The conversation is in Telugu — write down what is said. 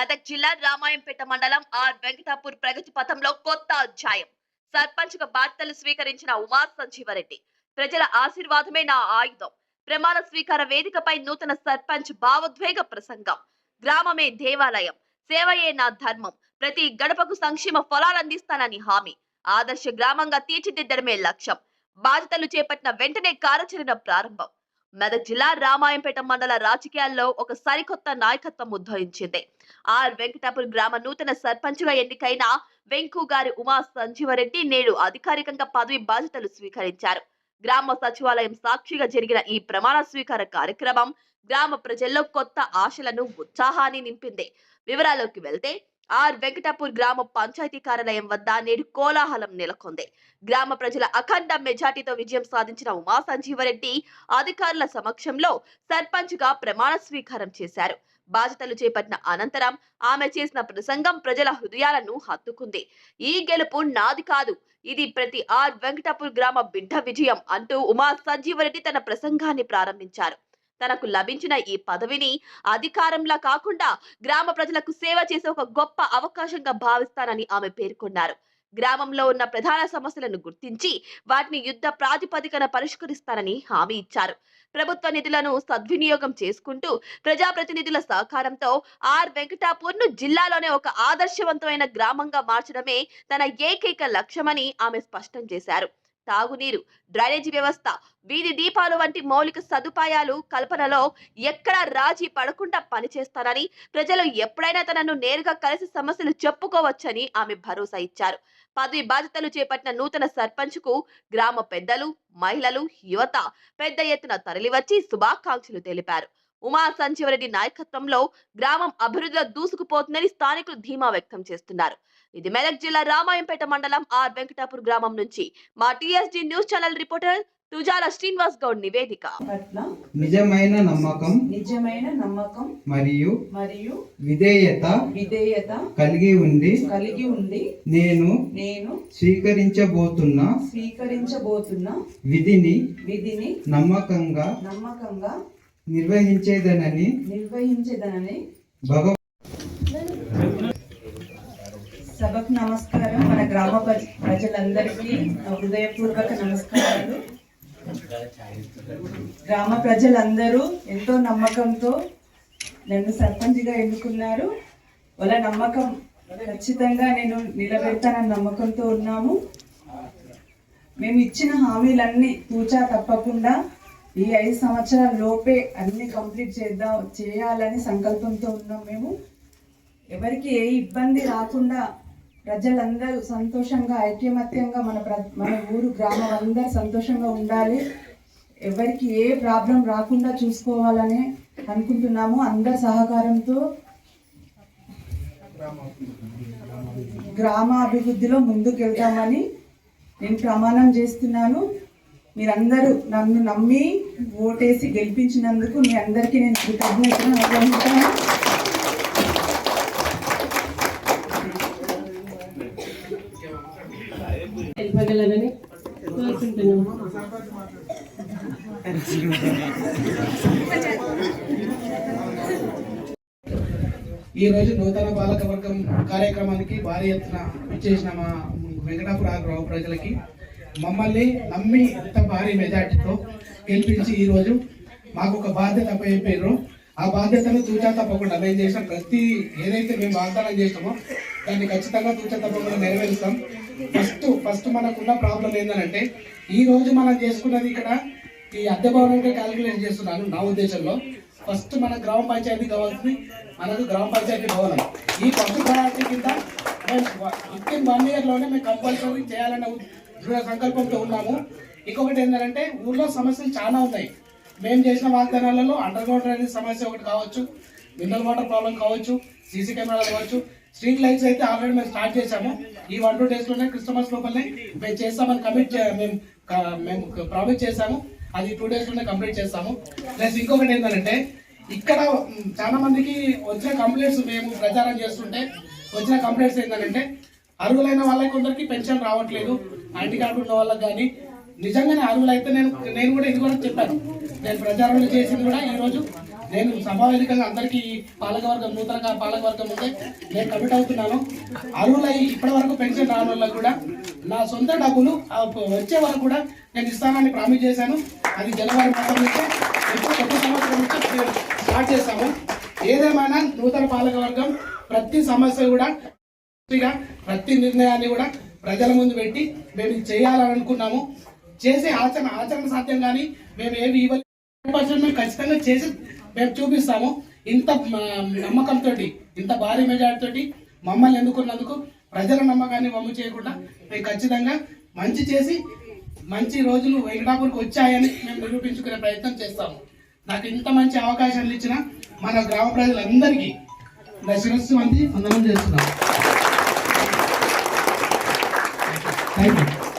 మెదక్ జిల్లా రామాయంపేట మండలం ఆర్ వెంకటాపూర్ ప్రగతి పథంలో కొత్త అధ్యాయం. సర్పంచ్ గా బాధ్యతలు స్వీకరించిన ఉమా సంజీవరెడ్డి. ప్రజల ఆశీర్వాదమే నా ఆయుధం. ప్రమాణ స్వీకార వేదికపై నూతన సర్పంచ్ భావోద్వేగ ప్రసంగం. గ్రామమే దేవాలయం, సేవయే నా ధర్మం. ప్రతి గడపకు సంక్షేమ ఫలాలందిస్తానని హామీ. ఆదర్శ గ్రామంగా తీర్చిదిద్దడమే లక్ష్యం. బాధ్యతలు చేపట్టిన వెంటనే కార్యాచరణ ప్రారంభం. మెదక్ జిల్లా రామాయంపేట మండల రాజకీయాల్లో ఒక సరికొత్త నాయకత్వం ఉద్భవించింది. ఆర్ వెంకటాపూర్ గ్రామ నూతన సర్పంచ్ గా ఎన్నికైన వెంకు గారి ఉమా సంజీవరెడ్డి నేడు అధికారికంగా పదవి బాధ్యతలు స్వీకరించారు. గ్రామ సచివాలయం సాక్షిగా జరిగిన ఈ ప్రమాణ స్వీకార కార్యక్రమం గ్రామ ప్రజల్లో కొత్త ఆశలను, ఉత్సాహాన్ని నింపింది. వివరాల్లోకి వెళ్తే ఆర్ వెంకటాపూర్ గ్రామ పంచాయతీ కార్యాలయం వద్ద నేడు కోలాహలం నెలకొంది. గ్రామ ప్రజల అఖండ మెజార్టీతో విజయం సాధించిన ఉమా సంజీవరెడ్డి అధికారుల సమక్షంలో సర్పంచ్ గా ప్రమాణ స్వీకారం చేశారు. బాధ్యతలు చేపట్టిన అనంతరం ఆమె చేసిన ప్రసంగం ప్రజల హృదయాలను హత్తుకుంది. ఈ గెలుపు నాది కాదు, ఇది ప్రతి ఆర్ వెంకటాపూర్ గ్రామ బిడ్డ విజయం అంటూ ఉమా సంజీవరెడ్డి తన ప్రసంగాన్ని ప్రారంభించారు. తనకు లభించిన ఈ పదవిని అధికారంలా కాకుండా గ్రామ ప్రజలకు సేవ చేసే ఒక గొప్ప అవకాశంగా భావిస్తానని ఆమె పేర్కొన్నారు. గ్రామంలో ఉన్న ప్రధాన సమస్యలను గుర్తించి వాటిని యుద్ధ ప్రాతిపదికన పరిష్కరిస్తానని హామీ ఇచ్చారు. ప్రభుత్వ నిధులను సద్వినియోగం చేసుకుంటూ ప్రజాప్రతినిధుల సహకారంతో ఆర్ వెంకటాపూర్ ను జిల్లాలోనే ఒక ఆదర్శవంతమైన గ్రామంగా మార్చడమే తన ఏకైక లక్ష్యమని ఆమె స్పష్టం చేశారు. తాగునీరు, డ్రైనేజీ వ్యవస్థ, వీధి దీపాలు వంటి మౌలిక సదుపాయాలు కల్పనలో ఎక్కడా రాజీ పడకుండా పనిచేస్తానని, ప్రజలు ఎప్పుడైనా తనను నేరుగా కలిసి సమస్యలు చెప్పుకోవచ్చని ఆమె భరోసా ఇచ్చారు. పదవి బాధ్యతలు చేపట్టిన నూతన సర్పంచ్ కు గ్రామ పెద్దలు, మహిళలు, యువత పెద్ద ఎత్తున తరలివచ్చి శుభాకాంక్షలు తెలిపారు. ఉమా సంజీవరెడ్డి నాయకత్వంలో గ్రామం అభివృద్ధిలో దూసుకుపోతుందని స్థానికులు ధీమా వ్యక్తం చేస్తున్నారు. ఇది మెదక్ జిల్లా రామాయంపేట మండలం ఆర్ వెంకటాపూర్ గ్రామం నుంచి మా TSD news channel reporter Tujala Srinivas Goud నివేదిక. నిజమైన నమ్మకం మరియు విధేయత కలిగి ఉండి నేను స్వీకరించబోతున్న విధిని నమ్మకంగా నిర్వహించేదనని సభకు నమస్కారం. మన గ్రామ ప్రజలందరికీ హృదయపూర్వక నమస్కారాలు. గ్రామ ప్రజలందరూ ఎంతో నమ్మకంతో నన్ను సర్పంచ్గా ఎన్నుకున్నారు. వాళ్ళ నమ్మకం ఖచ్చితంగా నేను నిలబెడతానన్న నమ్మకంతో ఉన్నాము. మేము ఇచ్చిన హామీలన్నీ తూచా తప్పకుండా ఈ 5 సంవత్సరాల లోపే అన్ని కంప్లీట్ చేయాలని సంకల్పంతో ఉన్నాం. మేము ఎవరికి ఏ ఇబ్బంది రాకుండా ప్రజలందరూ సంతోషంగా, ఐక్యమత్యంగా మన ఊరు గ్రామం అందరూ సంతోషంగా ఉండాలి, ఎవరికి ఏ ప్రాబ్లం రాకుండా చూసుకోవాలని అనుకుంటున్నాము. అందరి సహకారంతో గ్రామాభివృద్ధిలో ముందుకు వెళ్తామని నేను ప్రమాణం చేస్తున్నాను. మీరందరూ నన్ను నమ్మి ఓటేసి గెలిపించినందుకు మీ అందరికీ నేను కృతజ్ఞతలు అర్పిస్తాను. వెళ్ళగలనని కోరుకుంటున్నాను. ఈరోజు నూతన పాలక వర్గం కార్యక్రమానికి భారీ ఎత్తున ఇచ్చేసిన మా వెంకటాపూర్ గ్రామ ప్రజలకి, మమ్మల్ని నమ్మి ఎంత భారీ మెజార్టీతో గెలిపించి ఈరోజు మాకు ఒక బాధ్యత అప్పచెప్పారు. ఆ బాధ్యతను తూచా తప్పకుండా మేము చేసిన ఏదైతే మేము వాగ్దానం చేస్తామో దాన్ని ఖచ్చితంగా తూచా తప్పకుండా నెరవేరుస్తాం. ఫస్ట్ మనకున్న ప్రాబ్లం ఏంటంటే ఈ రోజు మనం చేసుకున్నది ఇక్కడ ఈ అద్దె భవనంగా క్యాలిక్యులేట్ చేస్తున్నాను. నా ఉద్దేశంలో ఫస్ట్ మన గ్రామ పంచాయతీ కావాల్సింది మనకు గ్రామ పంచాయతీ భవనం. ఈ ఫస్ట్ ప్రయారిటీ కింద వితిన్ 1 ఇయర్లోనే మేము కంపల్సరీ చేయాలన్న దృఢ సంకల్పంతో ఉన్నాము. ఇంకొకటి ఏంటంటే ఊళ్ళో సమస్యలు చాలా ఉన్నాయి. మేము చేసిన వాగ్దానాలలో అండర్ గ్రౌండ్ డ్రైనేజ్ సమస్య ఒకటి కావచ్చు, మినరల్ వాటర్ ప్రాబ్లం కావచ్చు, సీసీ కెమెరాలు కావచ్చు, స్ట్రీట్ లైట్స్ అయితే ఆల్రెడీ మేము స్టార్ట్ చేసాము. ఈ 1-2 డేస్లోనే క్రిస్టమస్ లోపలనే మేము చేస్తామని మేము ప్రామిస్ చేసాము. అది 2 డేస్లోనే కంప్లీట్ చేస్తాము. ప్లస్ ఇంకొకటి ఏంటంటే ఇక్కడ చాలా మందికి వచ్చిన కంప్లైంట్స్ మేము ప్రచారం చేస్తుంటే వచ్చిన కంప్లైంట్స్ ఏంటంటే అర్హులైన వాళ్ళకి కొందరికి పెన్షన్ రావట్లేదు, ఐడి కార్డు ఉన్న వాళ్ళకి కానీ నిజంగానే అర్హులైతే నేను కూడా ఇది కూడా చెప్పాను. నేను ప్రచారంలో చేసింది కూడా ఈరోజు నేను సభావేదికంగా అందరికీ పాలకవర్గం నూతన పాలకవర్గం ముందే నేను కమిట్ అవుతున్నాను. అర్హులై ఇప్పటి వరకు పెన్షన్ రాని వాళ్ళకు కూడా నా సొంత డబ్బులు వచ్చే వరకు కూడా నేను ఇస్తానని ప్రామిస్ చేశాను. అది జనవరి మాసం నుంచే ఇప్పుడు కొత్త సంవత్సరం నుంచి స్టార్ట్ చేస్తాము. ఏదేమైనా నూతన పాలకవర్గం ప్రతి సమస్య కూడా ప్రతి నిర్ణయాన్ని కూడా ప్రజల ముందు పెట్టి మేము ఇది చేయాలని అనుకున్నాము. చేసే ఆచరణ సాధ్యం కానీ మేము ఏవి ఇవ్వాలి మేము ఖచ్చితంగా చేసి మేము చూపిస్తాము. ఇంత నమ్మకంతో ఇంత భారీ మెజార్టీ తోటి మమ్మల్ని ఎన్నుకున్నందుకు ప్రజల నమ్మకాన్ని వమ్ము చేయకుండా మేము ఖచ్చితంగా మంచి చేసి మంచి రోజులు వెంకటాపూర్కి వచ్చాయని మేము నిరూపించుకునే ప్రయత్నం చేస్తాము. నాకు ఇంత మంచి అవకాశాలు ఇచ్చిన మన గ్రామ ప్రజలందరికీ నా శిరస్సు వందనం చేస్తున్నాం. Thank you.